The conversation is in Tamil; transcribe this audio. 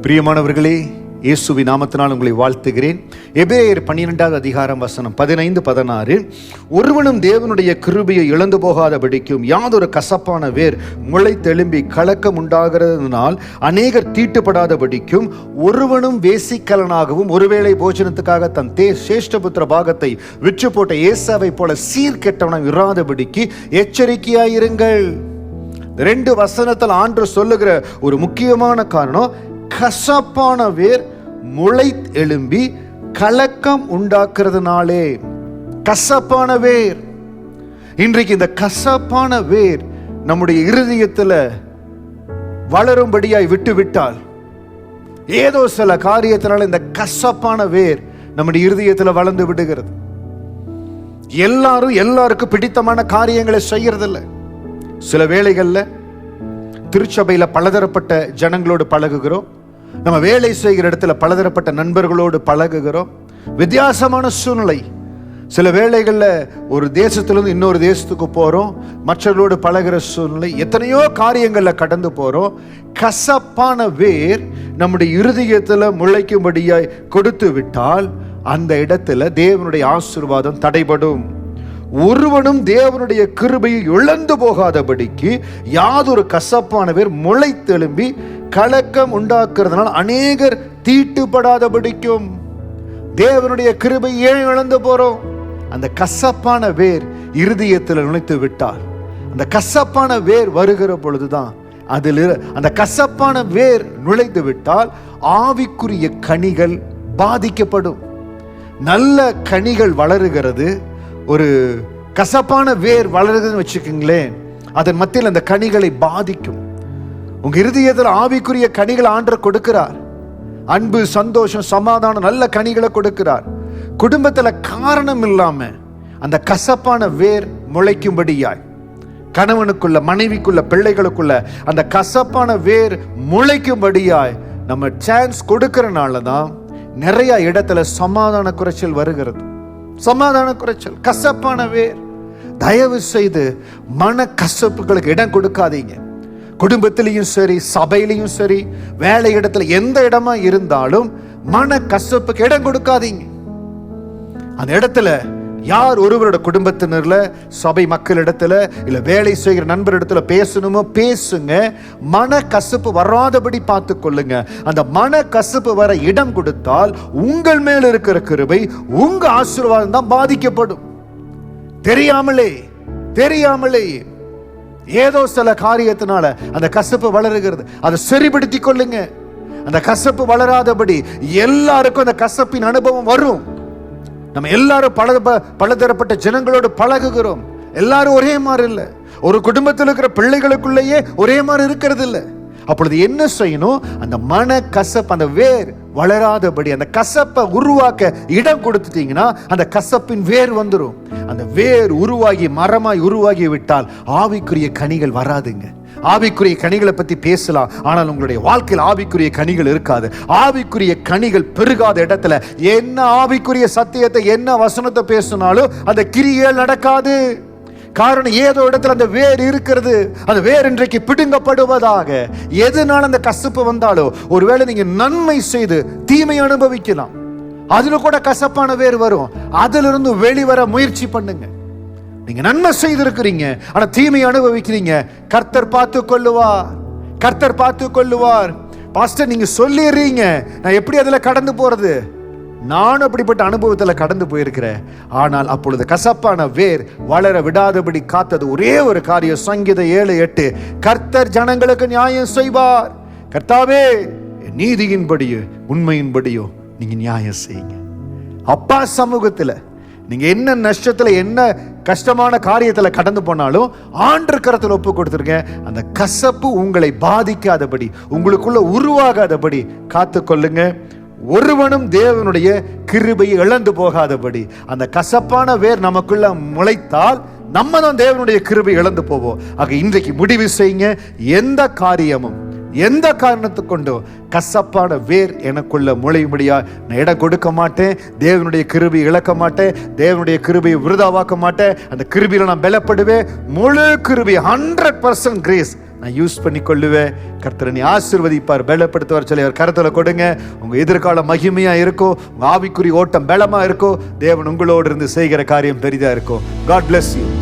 பிரியமானவர்களே, இயேசுவின் நாமத்தினால் உங்களை வாழ்த்துகிறேன். எபிரேயர் 12வது அதிகாரம் வசனம் 15-16. ஒருவனும் தேவனுடைய கிருபையை இழந்து போகாதபடிக்கும் யாதொரு கசப்பான வேர் முளைத்தெழும்பி கலக்கம் உண்டாகிறதுனால் அநேகர் தீட்டுப்படாதபடிக்கும் ஒருவனும் வேசிக்கலனாகவும் ஒருவேளை போஜனத்துக்காக தன் சேஷ்டபுத்திர பாகத்தை விற்று போட்ட ஏசாவை போல சீர்கெட்டவனாக இராதபடிக்கு எச்சரிக்கையாயிருங்கள். 2 வசனத்தில் ஆண்டவர் சொல்லுகிற ஒரு முக்கியமான காரணம், கசப்பான வேர் முளை எழும்பி கலக்கம் உண்டாக்குறதுனாலே. கசப்பான வேர். இன்றைக்கு இந்த கசப்பான வேர் நம்முடைய இருதயத்தில் வளரும்படியாய் விட்டுவிட்டால், ஏதோ சில காரியத்தினால இந்த கசப்பான வேர் நம்முடைய இருதயத்தில் வளர்ந்து விடுகிறது. எல்லாருக்கும் பிடித்தமான காரியங்களை செய்யறதில்ல. சில வேளைகளில் திருச்சபையில் பலதரப்பட்ட ஜனங்களோடு பழகுகிறோம், நம்ம வேலை செய்கிற இடத்துல பலதரப்பட்ட நண்பர்களோடு பழகுகிறோம். வித்தியாசமான சூழ்நிலை. சில வேளைகளில் ஒரு தேசத்திலிருந்து இன்னொரு தேசத்துக்கு போகிறோம், மற்றவர்களோடு பழகிற சூழ்நிலை. எத்தனையோ காரியங்களில் கடந்து போகிறோம். கசப்பான வேர் நம்முடைய இருதயத்தில் முளைக்கும்படியாய் கொடுத்து விட்டால் அந்த இடத்துல தேவனுடைய ஆசீர்வாதம் தடைபடும். ஒருவனும் தேவனுடைய கிருபையை இழந்து போகாதபடிக்கு யாதொரு கசப்பான வேர் முளைத்தெழும்பி கலக்கம் உண்டாக்குறதுனால் அநேகர் தீட்டுப்படாதபடிக்கும். தேவனுடைய கிருபை ஏன் இழந்து போறோம்? அந்த கசப்பான வேர் இருதயத்தில் நுழைத்து விட்டால், அந்த கசப்பான வேர் வருகிற பொழுதுதான் அதில் அந்த கசப்பான வேர் நுழைத்து விட்டால் ஆவிக்குரிய கனிகள் பாதிக்கப்படும். நல்ல கனிகள் வளருகிறது, ஒரு கசப்பான வேர் வளருதுன்னு வச்சுக்கோங்களேன், அதன் மத்தியில் அந்த கனிகளை பாதிக்கும். உங்க இருதயத்தில் ஆவிக்குரிய கனிகளை ஆண்டவர் கொடுக்கிறார். அன்பு, சந்தோஷம், சமாதானம், நல்ல கனிகளை கொடுக்கிறார். குடும்பத்தில் காரணம் இல்லாம அந்த கசப்பான வேர் முளைக்கும்படியாய், கணவனுக்குள்ள, மனைவிக்குள்ள, பிள்ளைகளுக்குள்ள அந்த கசப்பான வேர் முளைக்கும்படியாய் நம்ம சான்ஸ் கொடுக்கறனால தான் நிறைய இடத்துல சமாதான குறைச்சல் வருகிறது. சமாதான குறைச்சல், கசப்பான வேர். தயவு செய்து மன கசப்புகளுக்கு இடம் கொடுக்காதீங்க. குடும்பத்திலையும் சரி, சபையிலையும் சரி, வேலை இடத்துல எந்த இடமா இருந்தாலும் மன கசப்புக்கு இடம் கொடுக்காதீங்க. அந்த இடத்துல யார் ஒருவரோட குடும்பத்தினர்ல, சபை மக்களிடத்துல, இல்ல வேலை செய்கிற நண்பர் இடத்துல பேசணுமோ பேசுங்க. மன கசப்பு வராதபடி பார்த்து கொள்ளுங்க. அந்த மன கசப்பு வர இடம் கொடுத்தால் உங்கள் மேல் இருக்கிற கிருபை, உங்க ஆசீர்வாதம் தான் பாதிக்கப்படும். தெரியாமலே ஏதோ சில காரியத்தினால அந்த கசப்பு வளருகிறது. அதை சரிபடுத்தி கொள்ளுங்க. அந்த கசப்பு வளராதபடி. எல்லாருக்கும் அந்த கசப்பின் அனுபவம் வரும். நம்ம எல்லாரும் பலதரப்பட்ட ஜனங்களோடு பழகுகிறோம். எல்லாரும் ஒரே மாதிரி இல்லை. ஒரு குடும்பத்தில் இருக்கிற பிள்ளைகளுக்குள்ளேயே ஒரே மாதிரி இருக்கிறது இல்லை. அப்பொழுது என்ன செய்யணும்? அந்த மன கசப்பு, அந்த வேர் வளராதபடி அந்த கசப்பை உருவாக்க இடம் கொடுத்துட்டீங்கன்னா அந்த கசப்பின் வேர் வந்துடும். அந்த வேர் உருவாகி மரமாய் உருவாகி விட்டால் ஆவிக்குரிய கனிகள் வராதுங்க. ஆவிக்குரிய கனிகளை பத்தி பேசலாம், ஆனால் உங்களுடைய வாழ்க்கையில் ஆவிக்குரிய கனிகள் இருக்காது. ஆவிக்குரிய கனிகள் பெருகாத இடத்துல என்ன ஆவிக்குரிய சத்தியத்தை, என்ன வசனத்தை பேசினாலும் அந்த கிரியைகள் நடக்காது. காரணம், ஏதோ இடத்துல அந்த வேர் இருக்கிறது. அந்த வேர் இன்றைக்கு பிடுங்கப்படுவதாக. எதனால அந்த கசப்பு வந்தாலோ, ஒருவேளை நீங்க நன்மை செய்து தீமை அனுபவிக்கலாம், அதுல கூட கசப்பான வேர் வரும். அதுல இருந்து வெளிவர முயற்சி பண்ணுங்க. நீங்க நன்மை செய்திருக்கிறீங்க, ஆனா தீமை அனுபவிக்கிறீங்க, கர்த்தர் பார்த்து கொள்ளுவார். பாஸ்டர், நீங்க சொல்லிடுறீங்க, நான் எப்படி அதுல கடந்து போறது? நான் அப்படிப்பட்ட அனுபவத்தில் கடந்து போயிருக்கிறேன். ஆனால் அப்பொழுது கசப்பான வேர் வளர விடாதபடி காத்தது ஒரே ஒரு காரியம். சங்கீதம் 7:8, கர்த்தர் ஜனங்களுக்கு நியாயம் செய்வார். கர்த்தாவே, நீதியின்படியோ உண்மையின்படியோ நீங்க நியாயம் செய்யுங்க. அப்பா சமூகத்தில் நீங்க என்ன நஷ்டத்துல, என்ன கஷ்டமான காரியத்துல கடந்து போனாலும் ஆண்டவர் கரத்தில் ஒப்பு கொடுத்துருங்க. அந்த கசப்பு உங்களை பாதிக்காதபடி, உங்களுக்குள்ள உருவாகாதபடி காத்து கொள்ளுங்க. ஒருவனும் தேவனுடைய கிருபையை இழந்து போகாதபடி. அந்த கசப்பான வேர் நமக்குள்ள முளைத்தால் நம்ம தான் தேவனுடைய கிருபை இழந்து போவோம். ஆக இன்றைக்கு முடிவு செய்யுங்க, எந்த காரியமும் எந்த காரணத்தை கொண்டும் கசப்பான வேர் எனக்குள்ள முளையும்படியா நான் இடம் கொடுக்க மாட்டேன். தேவனுடைய கிருபையை இழக்க மாட்டேன். தேவனுடைய கிருபையை விருதாவாக்க மாட்டேன். அந்த கிருபையில நான் பலப்படுவேன். முழு கிருபை 100% கிரேஸ் நான் யூஸ் பண்ணி கொள்ளுவேன். கர்த்தர் நீ ஆசீர்வதிப்பார், பலப்படுத்துவார் சொல்லி அவர் கருத்துல கொடுங்க. உங்க எதிர்கால மகிமையா இருக்கும். உங்க ஆவிக்குரிய ஓட்டம் பலமா இருக்கும். தேவன் உங்களோடு இருந்து செய்கிற காரியம் பெரிதா இருக்கும். God bless you.